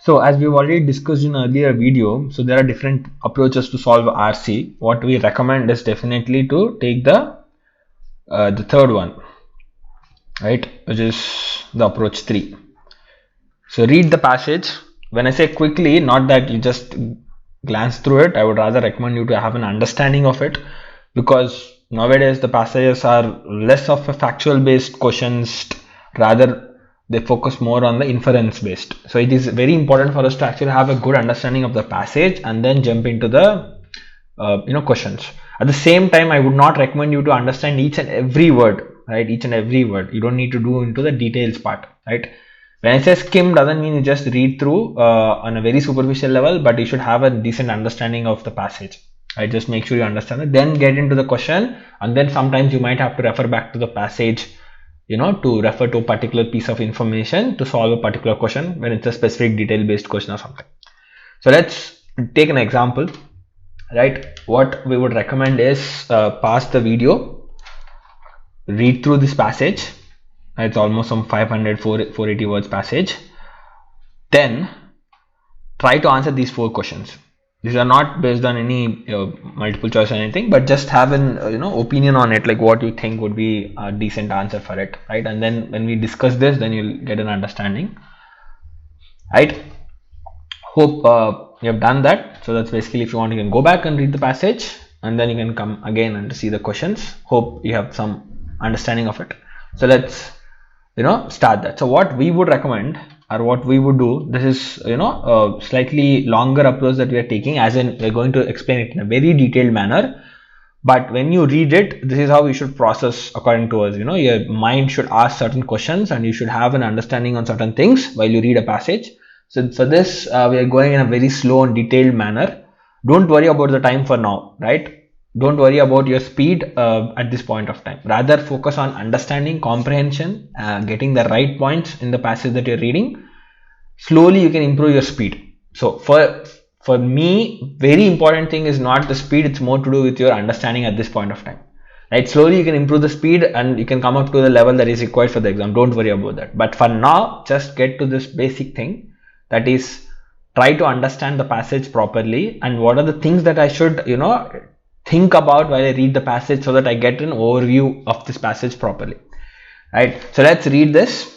So as we've already discussed in earlier video, so there are different approaches to solve RC. What we recommend is definitely to take the third one, right, which is the approach 3. So read the passage. When I say quickly, not that you just glance through it, I would rather recommend you to have an understanding of it, because nowadays the passages are less of a factual based questions, rather they focus more on the inference based. So it is very important for us to actually have a good understanding of the passage and then jump into the questions. At the same time, I would not recommend you to understand each and every word, right? Each and every word. You don't need to do into the details part, right? When I say skim, doesn't mean you just read through on a very superficial level, but you should have a decent understanding of the passage. Right? Just make sure you understand it, then get into the question, and then sometimes you might have to refer back to the passage, to refer to a particular piece of information to solve a particular question when it's a specific detail based question or something. So let's take an example, right? What we would recommend is pause the video, read through this passage. It's almost some 480 words passage. Then try to answer these 4 questions. These are not based on any multiple choice or anything, but just have an opinion on it, like what you think would be a decent answer for it, right? And then when we discuss this, then you'll get an understanding, right? Hope you have done that. So that's basically, if you want, you can go back and read the passage, and then you can come again and see the questions. Hope you have some understanding of it. So let's start that. So what we would recommend, or what we would do, this is a slightly longer approach that we are taking, as in we're going to explain it in a very detailed manner. But when you read it, this is how you should process according to us. Your mind should ask certain questions, and you should have an understanding on certain things while you read a passage. So for this, we are going in a very slow and detailed manner. Don't worry about the time for now, right? Don't worry about your speed at this point of time. Rather focus on understanding, comprehension, getting the right points in the passage that you're reading. Slowly you can improve your speed. So for me, very important thing is not the speed, it's more to do with your understanding at this point of time. Right? Slowly you can improve the speed and you can come up to the level that is required for the exam. Don't worry about that. But for now, just get to this basic thing, that is, try to understand the passage properly, and what are the things that I should think about while I read the passage, so that I get an overview of this passage properly, right? So let's read this.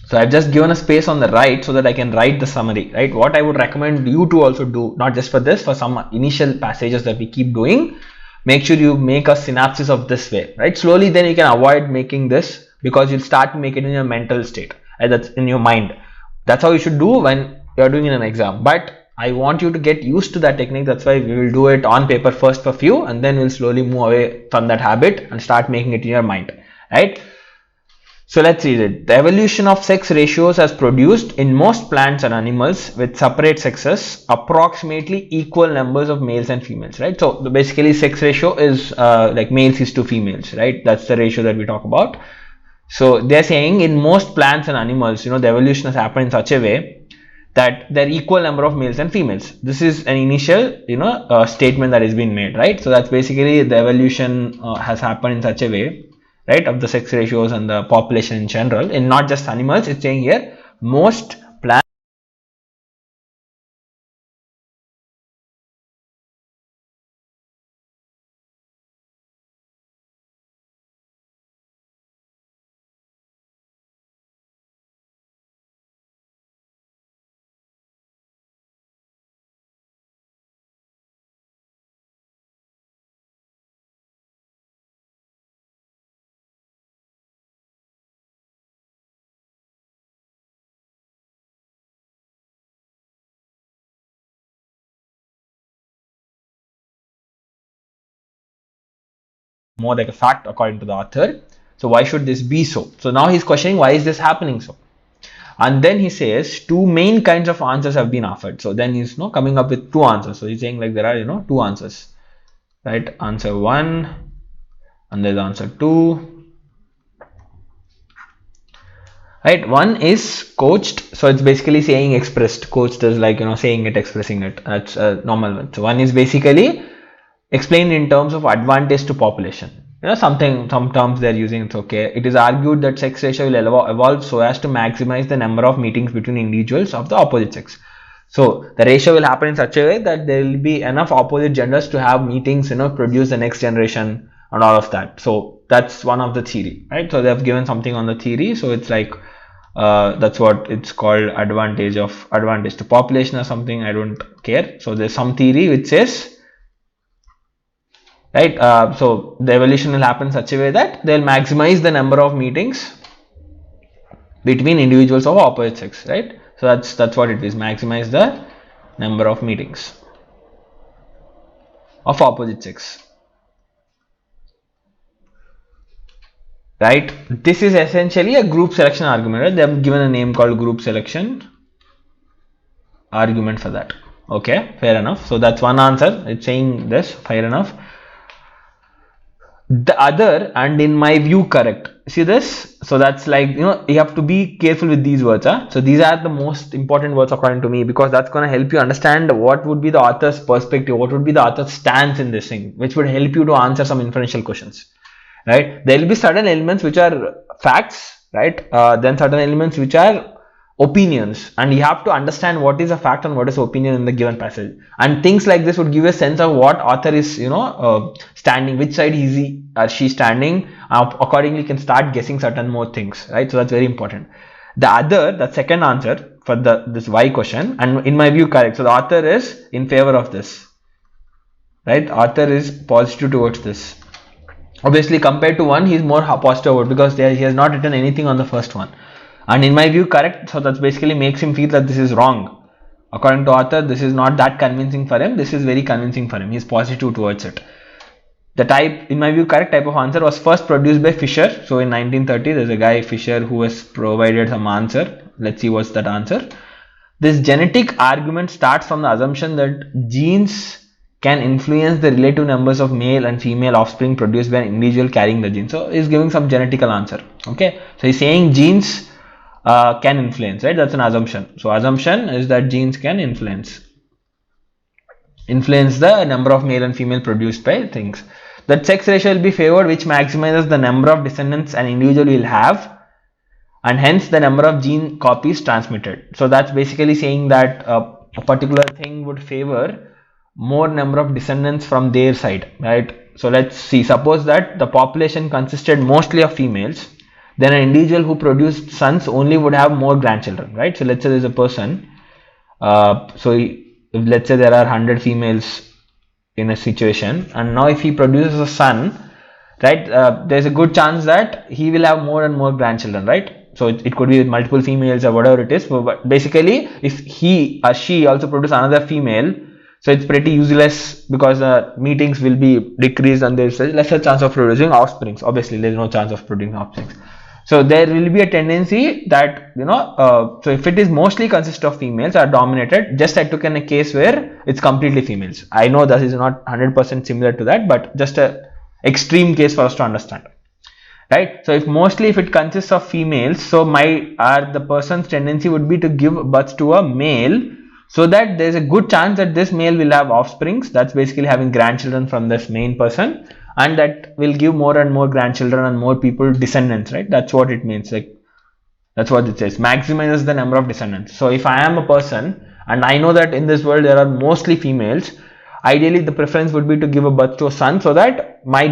So I've just given a space on the right so that I can write the summary, right? What I would recommend you to also do, not just for this, for some initial passages that we keep doing, make sure you make a synopsis of this way, right? Slowly then you can avoid making this, because you'll start to make it in your mental state, right? That's in your mind. That's how you should do when you're doing in an exam. But I want you to get used to that technique. That's why we will do it on paper first for few, and then we'll slowly move away from that habit and start making it in your mind, right? So let's read it. The evolution of sex ratios has produced in most plants and animals with separate sexes approximately equal numbers of males and females, right? So basically sex ratio is like males is to females, right? That's the ratio that we talk about. So they're saying in most plants and animals, the evolution has happened in such a way that there are equal number of males and females. This is an initial statement that has been made, right? So that's basically the evolution has happened in such a way, right, of the sex ratios and the population in general, and not just animals. It's saying here most plants more like a fact according to the author. So why should this be so? So now he's questioning, why is this happening so? And then he says 2 main kinds of answers have been offered. So then he's coming up with 2 answers. So he's saying like there are 2 answers, right? Answer 1 and there's answer 2, right? One is coached, so it's basically saying expressed. Coached is like saying it, expressing it. That's a normal one. So one is basically explained in terms of advantage to population, some terms they're using, it's okay. It is argued that sex ratio will evolve so as to maximize the number of meetings between individuals of the opposite sex. So the ratio will happen in such a way that there will be enough opposite genders to have meetings, produce the next generation and all of that. So that's one of the theory, right? So they have given something on the theory. So it's like that's what it's called, advantage to population or something. I don't care. So there's some theory which says, right? So the evolution will happen in such a way that they'll maximize the number of meetings between individuals of opposite sex, right? So that's what it is. Maximize the number of meetings of opposite sex. Right? This is essentially a group selection argument. Right? They have given a name called group selection argument for that. Okay, fair enough. So that's one answer. It's saying this. Fair enough. The other, and in my view, correct. See this? So that's like, you have to be careful with these words. So these are the most important words according to me, because that's going to help you understand what would be the author's perspective, what would be the author's stance in this thing, which would help you to answer some inferential questions. Right? There will be certain elements which are facts, right? Then certain elements which are opinions, and you have to understand what is a fact and what is opinion in the given passage. And things like this would give you a sense of what author is, standing, which side is he or she standing. Accordingly, you can start guessing certain more things, right? So that's very important. The second answer for this why question, and in my view, correct. So the author is in favor of this, right? Author is positive towards this. Obviously, compared to one, he is more positive about, because he has not written anything on the first one. And in my view, correct. So that basically makes him feel that this is wrong. According to author, this is not that convincing for him. This is very convincing for him. He is positive towards it. The type, in my view, correct type of answer was first produced by Fisher. So in 1930, there's a guy Fisher who has provided some answer. Let's see what's that answer. This genetic argument starts from the assumption that genes can influence the relative numbers of male and female offspring produced by an individual carrying the gene. So he's giving some genetical answer. Okay, so he's saying genes can influence, right? That's an assumption. So assumption is that genes can influence the number of male and female produced by things. That sex ratio will be favored, which maximizes the number of descendants an individual will have, and hence the number of gene copies transmitted. So that's basically saying that a particular thing would favor more number of descendants from their side, right? So let's see, suppose that the population consisted mostly of females, then an individual who produced sons only would have more grandchildren, right? So let's say there's a person, if let's say there are 100 females in a situation, and now if he produces a son, right, there's a good chance that he will have more and more grandchildren, right? So it could be with multiple females or whatever it is, but basically if he or she also produce another female, so it's pretty useless, because the meetings will be decreased and there's a lesser chance of producing offsprings. Obviously, there's no chance of producing offsprings. So there will be a tendency that, so if it is mostly consist of females are dominated, just I took in a case where it's completely females. I know this is not 100% similar to that, but just a extreme case for us to understand. Right? So if it consists of females, so the person's tendency would be to give birth to a male, so that there is a good chance that this male will have offsprings. That's basically having grandchildren from this main person, and that will give more and more grandchildren and more people descendants, right? That's what it means. Like, that's what it says. Maximizes the number of descendants. So if I am a person and I know that in this world there are mostly females, ideally the preference would be to give a birth to a son, so that my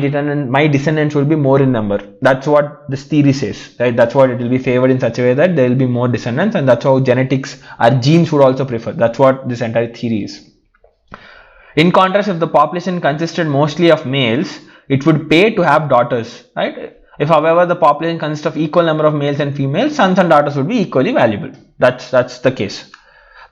descendants will be more in number. That's what this theory says, right? That's what it will be favored in such a way that there will be more descendants, and that's how genetics or genes would also prefer. That's what this entire theory is. In contrast, if the population consisted mostly of males, it would pay to have daughters, right? If, however, the population consists of equal number of males and females, sons and daughters would be equally valuable. That's the case.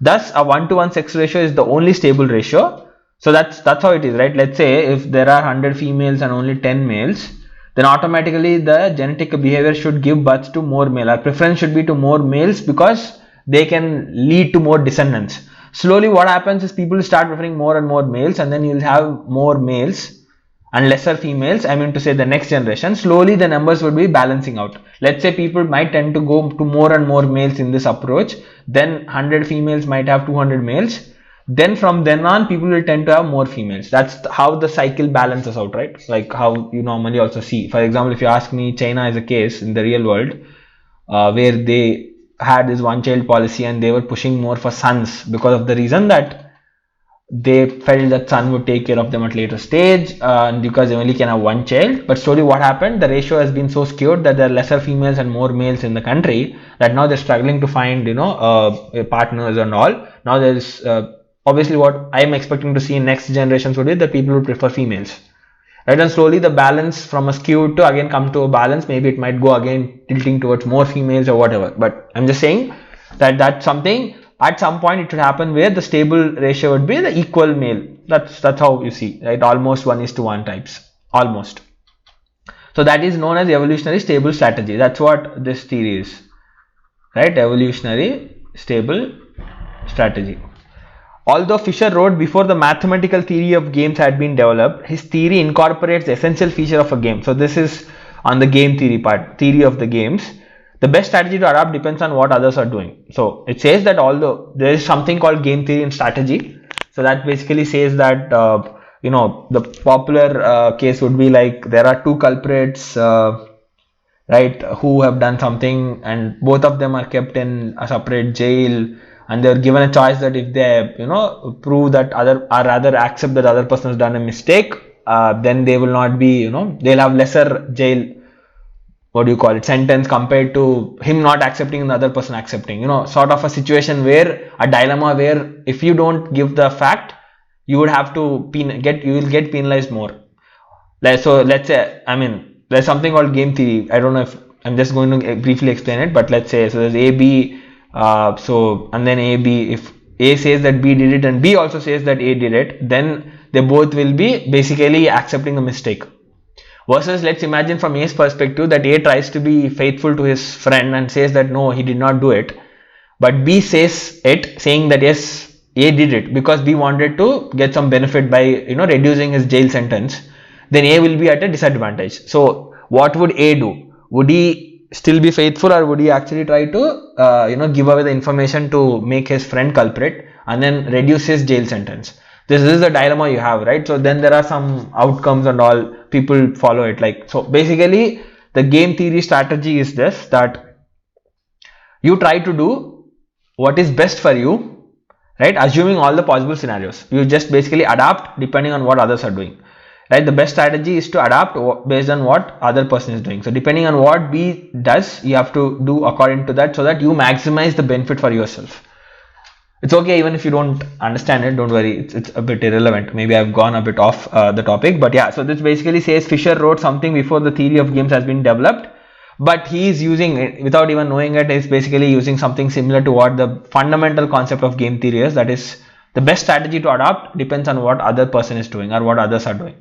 Thus, a 1:1 sex ratio is the only stable ratio. So that's how it is, right? Let's say if there are 100 females and only 10 males, then automatically the genetic behavior should give birth to more male. Our preference should be to more males, because they can lead to more descendants. Slowly what happens is people start preferring more and more males, and then you'll have more males and lesser females. I mean to say the next generation, slowly the numbers would be balancing out. Let's say people might tend to go to more and more males in this approach, then 100 females might have 200 males. then from then on people will tend to have more females. That's how the cycle balances out, right? Like how you normally also see. For example, if you ask me, China is a case in the real world where they had this one child policy and they were pushing more for sons because of the reason that they felt that son would take care of them at later stage and because they only can have one child. But slowly what happened, the ratio has been so skewed that there are lesser females and more males in the country, that now they're struggling to find partners and all. Now there is obviously what I'm expecting to see in next generations would be that people would prefer females, right? And slowly the balance from a skewed to again come to a balance. Maybe it might go again tilting towards more females or whatever, but I'm just saying that that's something. At some point it should happen where the stable ratio would be the equal male. That's how you see, right? Almost 1:1 types, almost. So that is known as evolutionary stable strategy. That's what this theory is, right? Evolutionary stable strategy. Although Fisher wrote before the mathematical theory of games had been developed, his theory incorporates the essential feature of a game. So this is on the game theory part, theory of the games. The best strategy to adapt depends on what others are doing. So it says that although there is something called game theory and strategy, so that basically says that the popular case would be like there are two culprits, right, who have done something, and both of them are kept in a separate jail, and they are given a choice that if they prove that rather accept that the other person has done a mistake, then they will not be they'll have lesser jail, what do you call it, sentence compared to him not accepting and the other person accepting. Sort of a situation where a dilemma where if you don't give the fact, you would have to you will get penalized more. So let's say, there's something called game theory. I don't know if I'm just going to briefly explain it, but let's say, so there's A, B, and then A, B, if A says that B did it and B also says that A did it, then they both will be basically accepting a mistake. Versus, let's imagine from A's perspective that A tries to be faithful to his friend and says that no, he did not do it, but B says it, saying that yes, A did it because B wanted to get some benefit by reducing his jail sentence. Then A will be at a disadvantage. So what would A do? Would he still be faithful, or would he actually try to give away the information to make his friend culprit and then reduce his jail sentence? This is the dilemma you have, right? So then there are some outcomes and all, people follow it. So basically the game theory strategy is this, that you try to do what is best for you, right? Assuming all the possible scenarios, you just basically adapt depending on what others are doing, right? The best strategy is to adapt based on what other person is doing. So depending on what B does, you have to do according to that so that you maximize the benefit for yourself. It's okay even if you don't understand it, don't worry, it's a bit irrelevant. Maybe I've gone a bit off the topic, but yeah, so this basically says Fisher wrote something before the theory of games has been developed, but he is using it without even knowing it. Is basically using something similar to what the fundamental concept of game theory is, that is the best strategy to adopt depends on what other person is doing or what others are doing.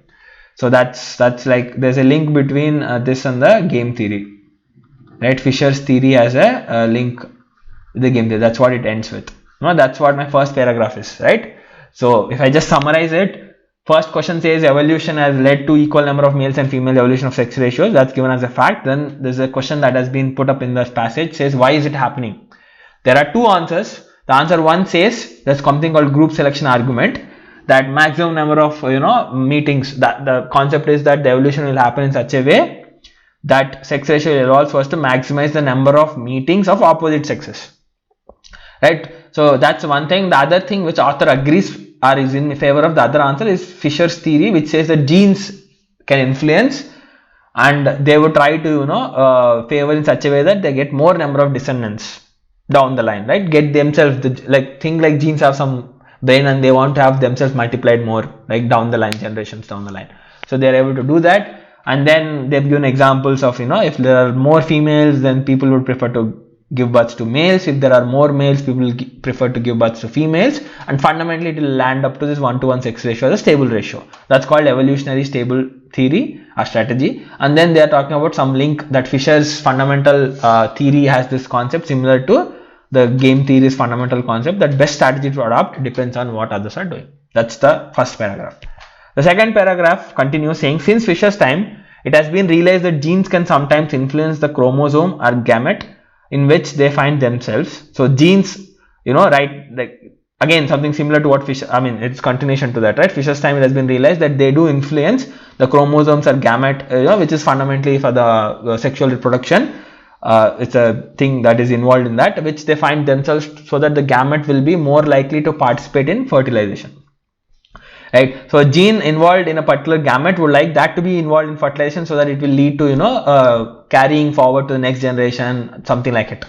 So that's like there's a link between this and the game theory, right? Fisher's theory has a link with the game theory. That's what it ends with. No, that's what my first paragraph is, right? So if I just summarize it, first question says evolution has led to equal number of males and females, evolution of sex ratios. That's given as a fact. Then there's a question that has been put up in this passage, says why is it happening? There are two answers. The answer one says there's something called group selection argument, that maximum number of meetings, that the concept is that the evolution will happen in such a way that sex ratio evolves first to maximize the number of meetings of opposite sexes, right? So that's one thing. The other thing which author agrees or is in favor of the other answer is Fisher's theory, which says that genes can influence and they would try to favor in such a way that they get more number of descendants down the line, right? Get themselves like genes have some brain and they want to have themselves multiplied more, like down the line, generations down the line. So they are able to do that, and then they've given examples of if there are more females, then people would prefer to give birth to males. If there are more males, people will prefer to give birth to females, and fundamentally it will land up to this 1:1 sex ratio as a stable ratio. That's called evolutionary stable theory or strategy. And then they are talking about some link that Fisher's fundamental theory has this concept similar to the game theory's fundamental concept, that best strategy to adopt depends on what others are doing. That's the first paragraph. The second paragraph continues saying, since Fisher's time, it has been realized that genes can sometimes influence the chromosome or gamete in which they find themselves. So genes, right, like again something similar to what Fisher, I mean it's continuation to that, right? Fisher's time it has been realized that they do influence the chromosomes or gamete, which is fundamentally for the sexual reproduction. It's a thing that is involved in that, which they find themselves so that the gamete will be more likely to participate in fertilization. Right, so a gene involved in a particular gamete would like that to be involved in fertilization so that it will lead to carrying forward to the next generation, something like it.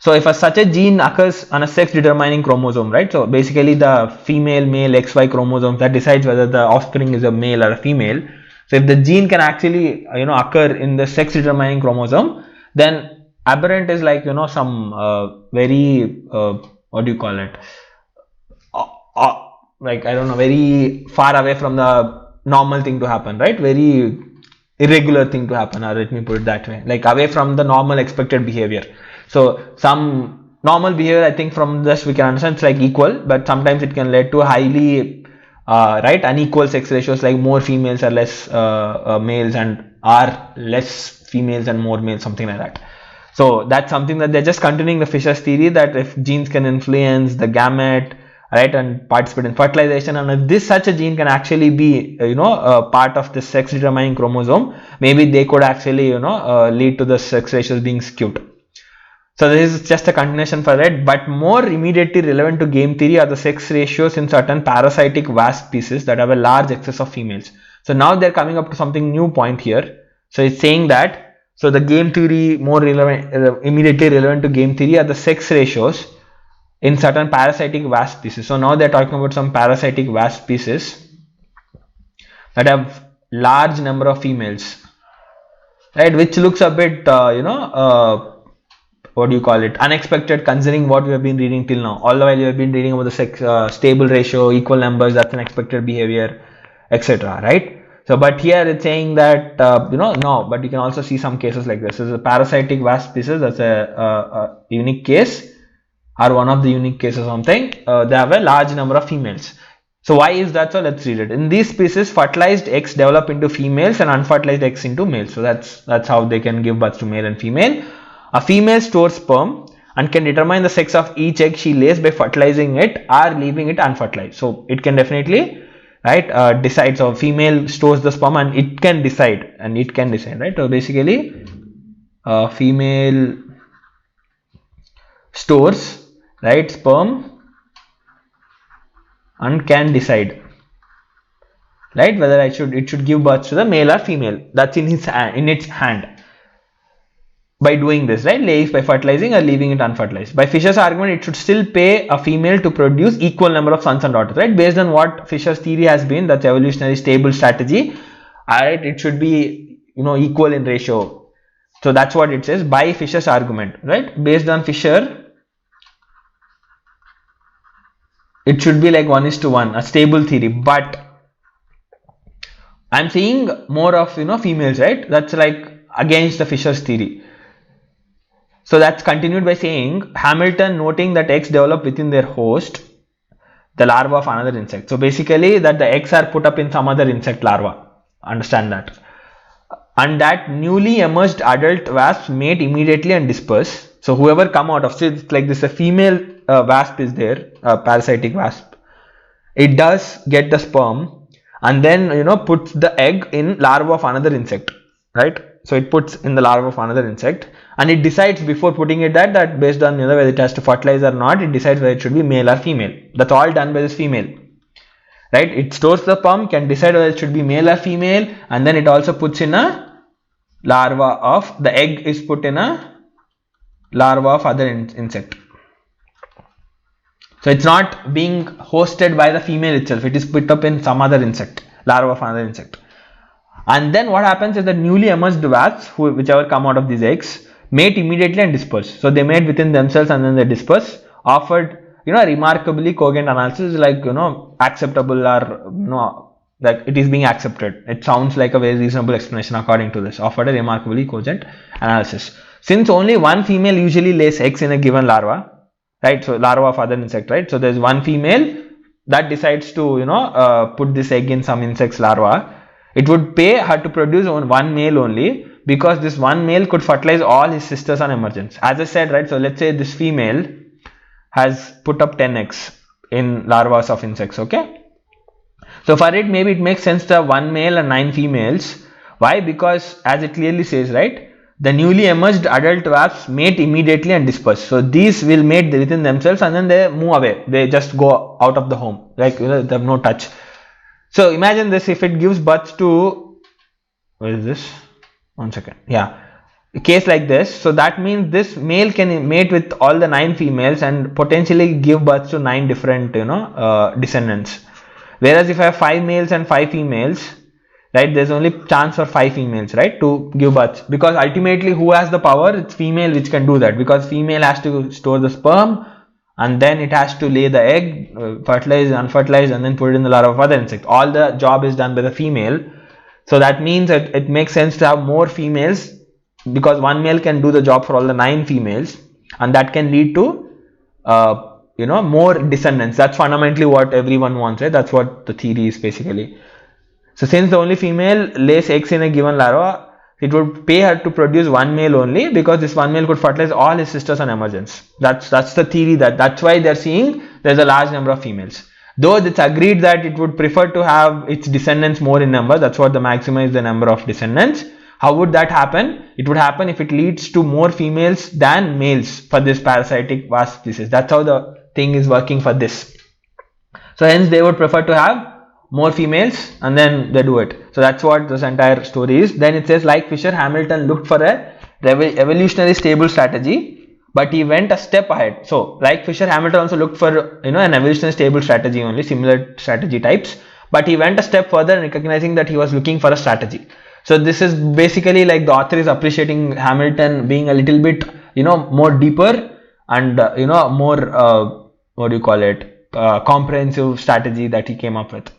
So if such a gene occurs on a sex determining chromosome, right, so basically the female male XY chromosome that decides whether the offspring is a male or a female. So if the gene can actually occur in the sex determining chromosome, then aberrant is like some very what do you call it, like I don't know, very far away from the normal thing to happen, right? Very irregular thing to happen, or let me put it that way, like away from the normal expected behavior. So some normal behavior, I think from this we can understand it's like equal, but sometimes it can lead to highly unequal sex ratios, like more females or less males, and are less females and more males, something like that. So that's something that they're just continuing the Fisher's theory, that if genes can influence the gamete, right, and participate in fertilization, and if this such a gene can actually be part of the sex determining chromosome, maybe they could actually lead to the sex ratios being skewed. So this is just a continuation for that, but more immediately relevant to game theory are the sex ratios in certain parasitic wasp species that have a large excess of females. So now they're coming up to something new point here. So it's saying that, so the game theory more relevant, immediately relevant to game theory are the sex ratios in certain parasitic wasp species. So now they're talking about some parasitic wasp species that have large number of females, right, which looks a bit what do you call it, unexpected, considering what we have been reading till now. All the while we have been reading about the sex stable ratio, equal numbers, that's an expected behavior, etc., right? So but here it's saying that no, but you can also see some cases like this. This is a parasitic wasp species, that's a unique case, or one of the unique cases, something. They have a large number of females. So why is that? So let's read it. In these species, fertilized eggs develop into females and unfertilized eggs into males. So that's how they can give birth to male and female. A female stores sperm and can determine the sex of each egg she lays by fertilizing it or leaving it unfertilized. So it can definitely, right, decide. So female stores the sperm and it can decide, right? So basically female stores, right, sperm and can decide, right, whether it should give birth to the male or female. That's in its hand. By doing this, right, by fertilizing or leaving it unfertilized. By Fisher's argument, it should still pay a female to produce equal number of sons and daughters, right? Based on what Fisher's theory has been, that's evolutionary stable strategy, right? It should be equal in ratio. So that's what it says by Fisher's argument, right? Based on Fisher, it should be like 1:1, a stable theory. But I'm seeing more of females, right? That's like against the Fisher's theory. So that's continued by saying, Hamilton noting that eggs develop within their host, the larva of another insect. So basically that the eggs are put up in some other insect larva. Understand that. And that newly emerged adult wasps mate immediately and disperse. So whoever come out of, so it's like this, a female wasp is there, a parasitic wasp. It does get the sperm and then puts the egg in larva of another insect, right? So it puts in the larva of another insect and it decides before putting it that based on whether it has to fertilize or not, it decides whether it should be male or female. That's all done by this female, right? It stores the sperm, can decide whether it should be male or female, and then it also puts in a larva of, the egg is put in a larva of other insect. So it's not being hosted by the female itself, it is put up in some other insect, larva of another insect. And then what happens is that newly emerged wasps, whichever come out of these eggs, mate immediately and disperse. So they mate within themselves and then they disperse. Offered, remarkably cogent analysis, like, acceptable or, like it is being accepted. It sounds like a very reasonable explanation according to this. Offered a remarkably cogent analysis. Since only one female usually lays eggs in a given larva, right? So larva of other insect, right? So there's one female that decides to, put this egg in some insect's larva. It would pay her to produce one male only, because this one male could fertilize all his sisters on emergence. As I said, right, so let's say this female has put up 10 eggs in larvae of insects. Okay, so for it, maybe it makes sense to have 1 male and 9 females. Why? Because as it clearly says, right, the newly emerged adult wasps mate immediately and disperse. So these will mate within themselves and then they move away. They just go out of the home, like, you know, they have no touch. So imagine this, if it gives birth to, what is this? 1 second. Yeah, a case like this. So that means this male can mate with all the 9 females and potentially give birth to 9 different, you know, descendants. Whereas if I have 5 males and 5 females, right, there's only chance for 5 females, right, to give birth, because ultimately who has the power? It's female which can do that, because female has to store the sperm and then it has to lay the egg, fertilize, unfertilize, and then put it in the larva of other insect. All the job is done by the female. So that means that it makes sense to have more females, because 1 male can do the job for all the 9 females, and that can lead to you know, more descendants. That's fundamentally what everyone wants, right? That's what the theory is basically. So since the only female lays eggs in a given larva, it would pay her to produce 1 male only, because this 1 male could fertilize all his sisters on emergence. That's the theory. That's why they're seeing there's a large number of females. Though it's agreed that it would prefer to have its descendants more in number. That's what the maximize the number of descendants. How would that happen? It would happen if it leads to more females than males for this parasitic wasp species. That's how the thing is working for this. So hence they would prefer to have more females and then they do it. So that's what this entire story is. Then it says, like Fisher, Hamilton looked for a evolutionary stable strategy, but he went a step ahead. So like Fisher, Hamilton also looked for, you know, an evolutionary stable strategy only, similar strategy types, but he went a step further in recognizing that he was looking for a strategy. So this is basically like the author is appreciating Hamilton being a little bit, you know, more deeper and you know, more what do you call it, comprehensive strategy that he came up with.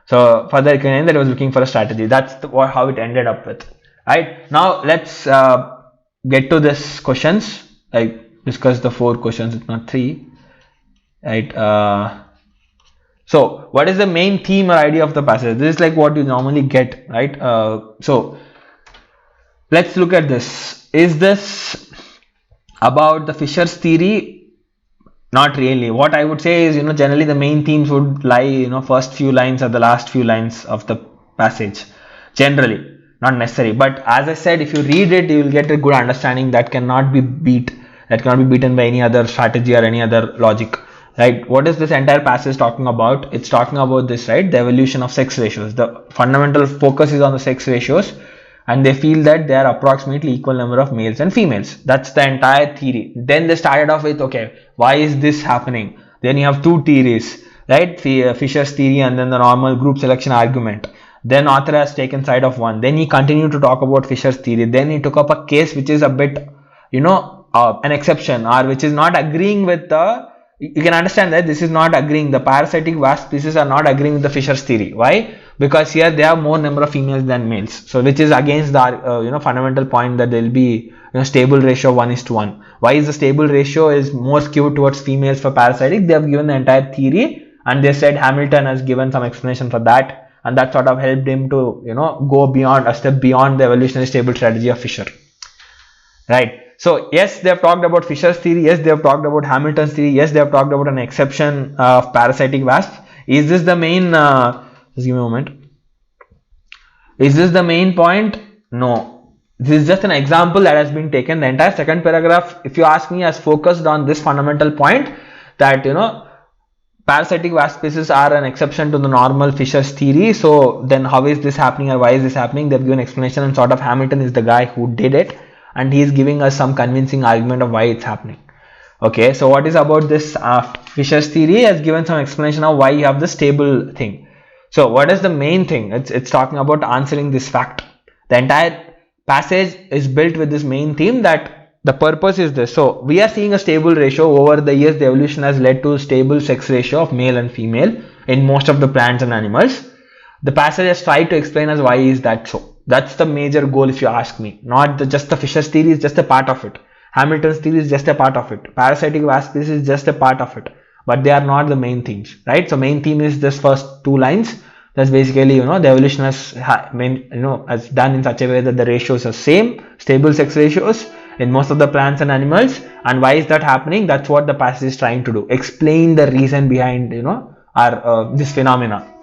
So further recognizing that he was looking for a strategy. That's how it ended up with. Right, now let's get to this questions. I discussed the 4 questions, it's not 3. Right. So what is the main theme or idea of the passage? This is like what you normally get, right? So let's look at this. Is this about the Fisher's theory? Not really. What I would say is, you know, generally the main themes would lie, you know, first few lines or the last few lines of the passage. Generally, not necessary. But as I said, if you read it, you will get a good understanding that cannot be beaten by any other strategy or any other logic. Right? What is this entire passage talking about? It's talking about this, right? The evolution of sex ratios. The fundamental focus is on the sex ratios, and they feel that there are approximately equal number of males and females. That's the entire theory. Then they started off with, okay, why is this happening? Then you have 2 theories, right? Fisher's theory and then the normal group selection argument. Then author has taken side of one. Then he continued to talk about Fisher's theory. Then he took up a case which is a bit, you know, an exception, or which is not agreeing with the, you can understand that this is not agreeing, the parasitic wasp species are not agreeing with the Fisher's theory. Why? Because here they have more number of females than males, so which is against the you know, fundamental point that there will be, you know, stable ratio 1:1. Why is the stable ratio is more skewed towards females for parasitic? They have given the entire theory and they said Hamilton has given some explanation for that, and that sort of helped him to, you know, go beyond, a step beyond the evolutionary stable strategy of Fisher. Right. So yes, they have talked about Fisher's theory. Yes, they have talked about Hamilton's theory. Yes, they have talked about an exception of parasitic wasps. Is this the main? Just give me a moment. Is this the main point? No. This is just an example that has been taken. The entire second paragraph, if you ask me, has focused on this fundamental point that, you know, parasitic wasp species are an exception to the normal Fisher's theory. So then how is this happening, or why is this happening? They've given explanation, and sort of Hamilton is the guy who did it, and he is giving us some convincing argument of why it's happening. Okay, so what is about this Fisher's theory? Has given some explanation of why you have the stable thing. So what is the main thing? It's talking about answering this fact. The entire passage is built with this main theme that the purpose is this. So we are seeing a stable ratio. Over the years, the evolution has led to stable sex ratio of male and female in most of the plants and animals. The passage has tried to explain us why is that so. That's the major goal, if you ask me. Not just the Fisher's theory is just a part of it. Hamilton's theory is just a part of it. Parasitic wasp species is just a part of it. But they are not the main themes, right? So main theme is this first 2 lines. That's basically, you know, the evolution has, has done in such a way that the ratios are same, stable sex ratios, in most of the plants and animals. And why is that happening? That's what the passage is trying to do. Explain the reason behind, our this phenomena.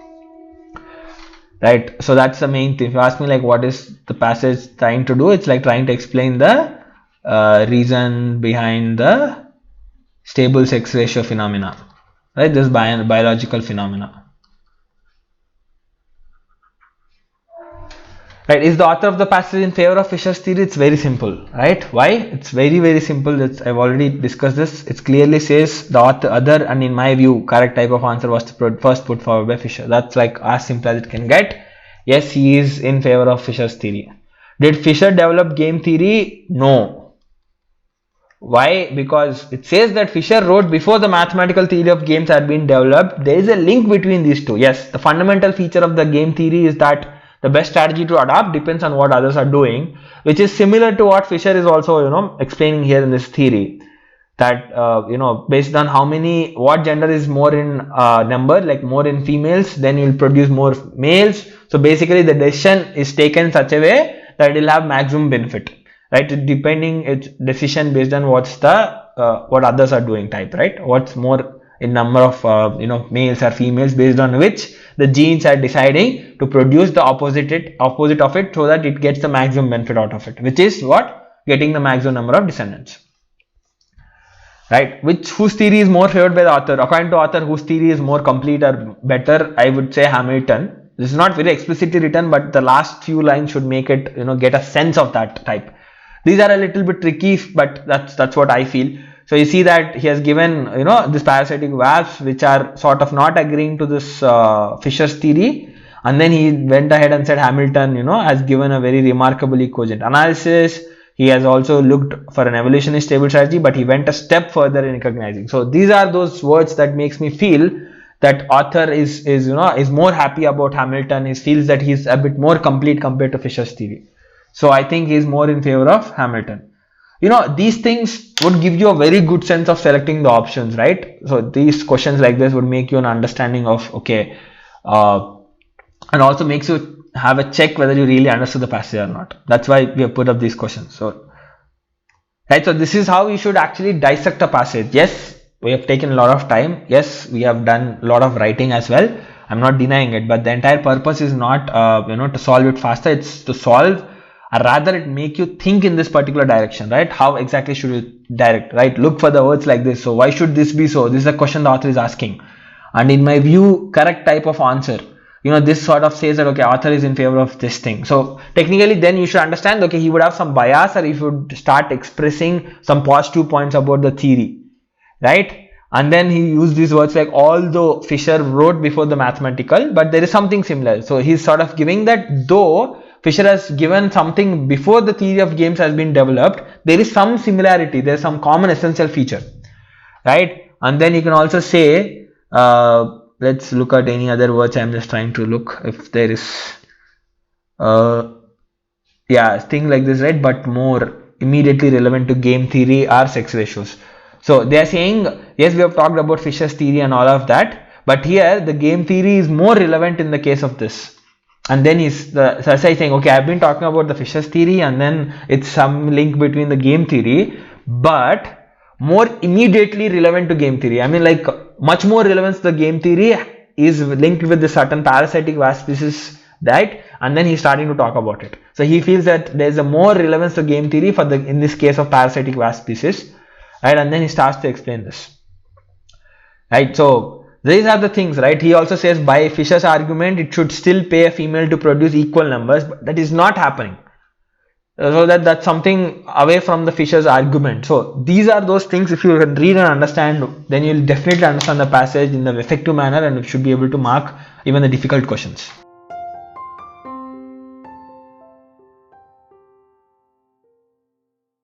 Right, so that's the main thing. If you ask me like what is the passage trying to do, it's like trying to explain the reason behind the stable sex ratio phenomena, right? This biological phenomena. Right, is the author of the passage in favor of Fisher's theory? It's very simple, right? Why? It's very simple. I've already discussed this. It clearly says the other and in my view correct type of answer was first put forward by Fisher. That's like as simple as it can get. Yes, he is in favor of Fisher's theory. Did Fisher develop game theory? No. Why? Because it says that Fisher wrote before the mathematical theory of games had been developed. There is a link between these two. Yes, the fundamental feature of the game theory is that the best strategy to adopt depends on what others are doing, which is similar to what Fisher is also, explaining here in this theory. That, based on what gender is more in number, like more in females, then you will produce more males. So basically the decision is taken in such a way that it will have maximum benefit, right? Its decision based on what's the, what others are doing type, right? What's more in number of, males or females, based on which the genes are deciding to produce the opposite of it, so that it gets the maximum benefit out of it, which is what? Getting the maximum number of descendants. Right? Whose theory is more favored by the author? According to author, whose theory is more complete or better? I would say Hamilton. This is not very explicitly written, but the last few lines should make it, get a sense of that type. These are a little bit tricky, but that's what I feel. So you see that he has given, this parasitic wasps which are sort of not agreeing to this Fisher's theory, and then he went ahead and said Hamilton, has given a very remarkably cogent analysis. He has also looked for an evolutionary stable strategy, but he went a step further in recognizing. So these are those words that makes me feel that author is more happy about Hamilton. He feels that he's a bit more complete compared to Fisher's theory. So I think he's more in favor of Hamilton. These things would give you a very good sense of selecting the options, right? So these questions like this would make you an understanding of, okay, and also makes you have a check whether you really understood the passage or not. That's why we have put up these questions. So, right, so this is how we should actually dissect a passage. Yes, we have taken a lot of time. Yes, we have done a lot of writing as well. I'm not denying it, but the entire purpose is not, to solve it faster. It's to solve, or rather it make you think in this particular direction, right? How exactly should you direct, right? Look for the words like this. So why should this be so? This is a question the author is asking. And in my view, correct type of answer. This sort of says that, okay, author is in favor of this thing. So technically then you should understand, okay, he would have some bias, or he would start expressing some positive points about the theory, right? And then he used these words like, although Fisher wrote before the mathematical, but there is something similar. So he's sort of giving that though Fisher has given something before the theory of games has been developed, there is some similarity, there is some common essential feature, right? And then you can also say, let's look at any other words. I'm just trying to look if there is, thing like this, right? But more immediately relevant to game theory are sex ratios. So they are saying, yes, we have talked about Fisher's theory and all of that, but here the game theory is more relevant in the case of this. And then so saying, okay, I've been talking about the Fisher's theory, and then it's some link between the game theory, but more immediately relevant to game theory. I mean, like much more relevance to the game theory is linked with the certain parasitic wasp species, right? And then he's starting to talk about it. So he feels that there's a more relevance to game theory for in this case of parasitic wasp species, right? And then he starts to explain this, right? So these are the things, right? He also says by Fisher's argument, it should still pay a female to produce equal numbers, but that is not happening. So that's something away from the Fisher's argument. So these are those things, if you can read and understand, then you'll definitely understand the passage in the effective manner, and you should be able to mark even the difficult questions.